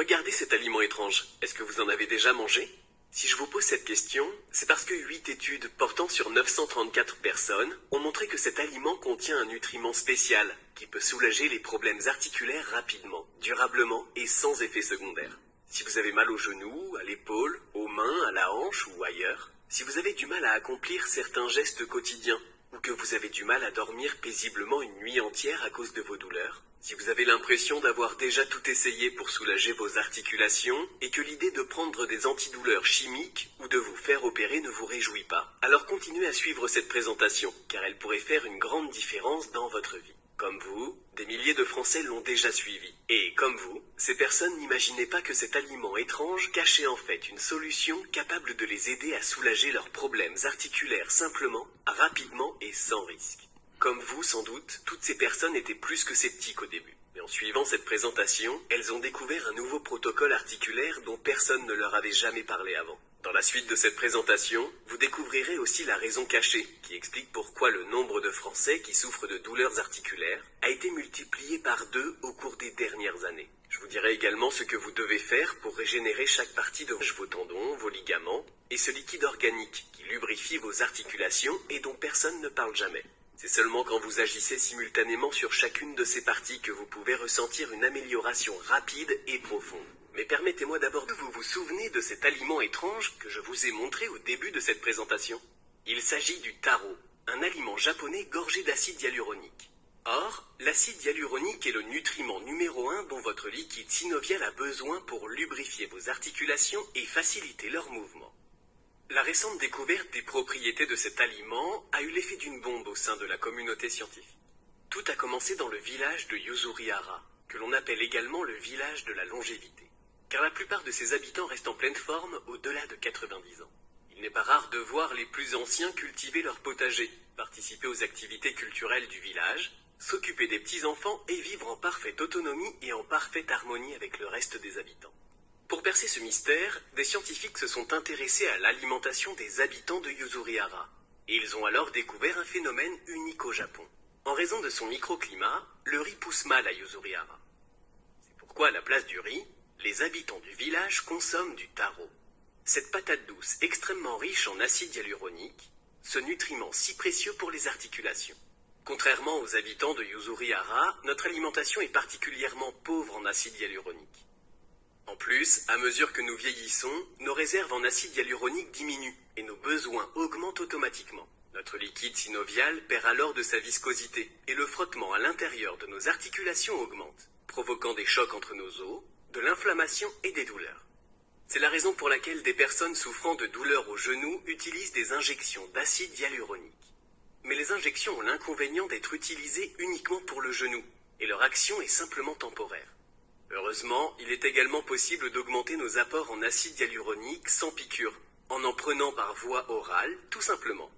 Regardez cet aliment étrange. Est-ce que vous en avez déjà mangé? Si je vous pose cette question, c'est parce que 8 études portant sur 934 personnes ont montré que cet aliment contient un nutriment spécial qui peut soulager les problèmes articulaires rapidement, durablement et sans effet secondaire. Si vous avez mal au genou, à l'épaule, aux mains, à la hanche ou ailleurs, si vous avez du mal à accomplir certains gestes quotidiens, ou que vous avez du mal à dormir paisiblement une nuit entière à cause de vos douleurs, si vous avez l'impression d'avoir déjà tout essayé pour soulager vos articulations et que l'idée de prendre des antidouleurs chimiques ou de vous faire opérer ne vous réjouit pas, alors continuez à suivre cette présentation, car elle pourrait faire une grande différence dans votre vie. Comme vous, des milliers de Français l'ont déjà suivi. Et comme vous, ces personnes n'imaginaient pas que cet aliment étrange cachait en fait une solution capable de les aider à soulager leurs problèmes articulaires simplement, rapidement et sans risque. Comme vous, sans doute, toutes ces personnes étaient plus que sceptiques au début. Mais en suivant cette présentation, elles ont découvert un nouveau protocole articulaire dont personne ne leur avait jamais parlé avant. Dans la suite de cette présentation, vous découvrirez aussi la raison cachée, qui explique pourquoi le nombre de Français qui souffrent de douleurs articulaires a été multiplié par 2 au cours des dernières années. Je vous dirai également ce que vous devez faire pour régénérer chaque partie de vos tendons, vos ligaments, et ce liquide organique qui lubrifie vos articulations et dont personne ne parle jamais. C'est seulement quand vous agissez simultanément sur chacune de ces parties que vous pouvez ressentir une amélioration rapide et profonde. Mais permettez-moi d'abord que vous vous souvenez de cet aliment étrange que je vous ai montré au début de cette présentation. Il s'agit du taro, un aliment japonais gorgé d'acide hyaluronique. Or, l'acide hyaluronique est le nutriment numéro 1 dont votre liquide synovial a besoin pour lubrifier vos articulations et faciliter leur mouvement. La récente découverte des propriétés de cet aliment a eu l'effet d'une bombe au sein de la communauté scientifique. Tout a commencé dans le village de Yuzuriara, que l'on appelle également le village de la longévité, car la plupart de ses habitants restent en pleine forme au-delà de 90 ans. Il n'est pas rare de voir les plus anciens cultiver leur potager, participer aux activités culturelles du village, s'occuper des petits-enfants et vivre en parfaite autonomie et en parfaite harmonie avec le reste des habitants. Pour percer ce mystère, des scientifiques se sont intéressés à l'alimentation des habitants de Yuzuriara. Et ils ont alors découvert un phénomène unique au Japon. En raison de son microclimat, le riz pousse mal à Yuzuriara. C'est pourquoi à la place du riz, les habitants du village consomment du taro. Cette patate douce extrêmement riche en acide hyaluronique, ce nutriment si précieux pour les articulations. Contrairement aux habitants de Yuzuriara, notre alimentation est particulièrement pauvre en acide hyaluronique. En plus, à mesure que nous vieillissons, nos réserves en acide hyaluronique diminuent et nos besoins augmentent automatiquement. Notre liquide synovial perd alors de sa viscosité et le frottement à l'intérieur de nos articulations augmente, provoquant des chocs entre nos os, de l'inflammation et des douleurs. C'est la raison pour laquelle des personnes souffrant de douleurs aux genoux utilisent des injections d'acide hyaluronique. Mais les injections ont l'inconvénient d'être utilisées uniquement pour le genou et leur action est simplement temporaire. Heureusement, il est également possible d'augmenter nos apports en acide hyaluronique sans piqûre, en prenant par voie orale, tout simplement.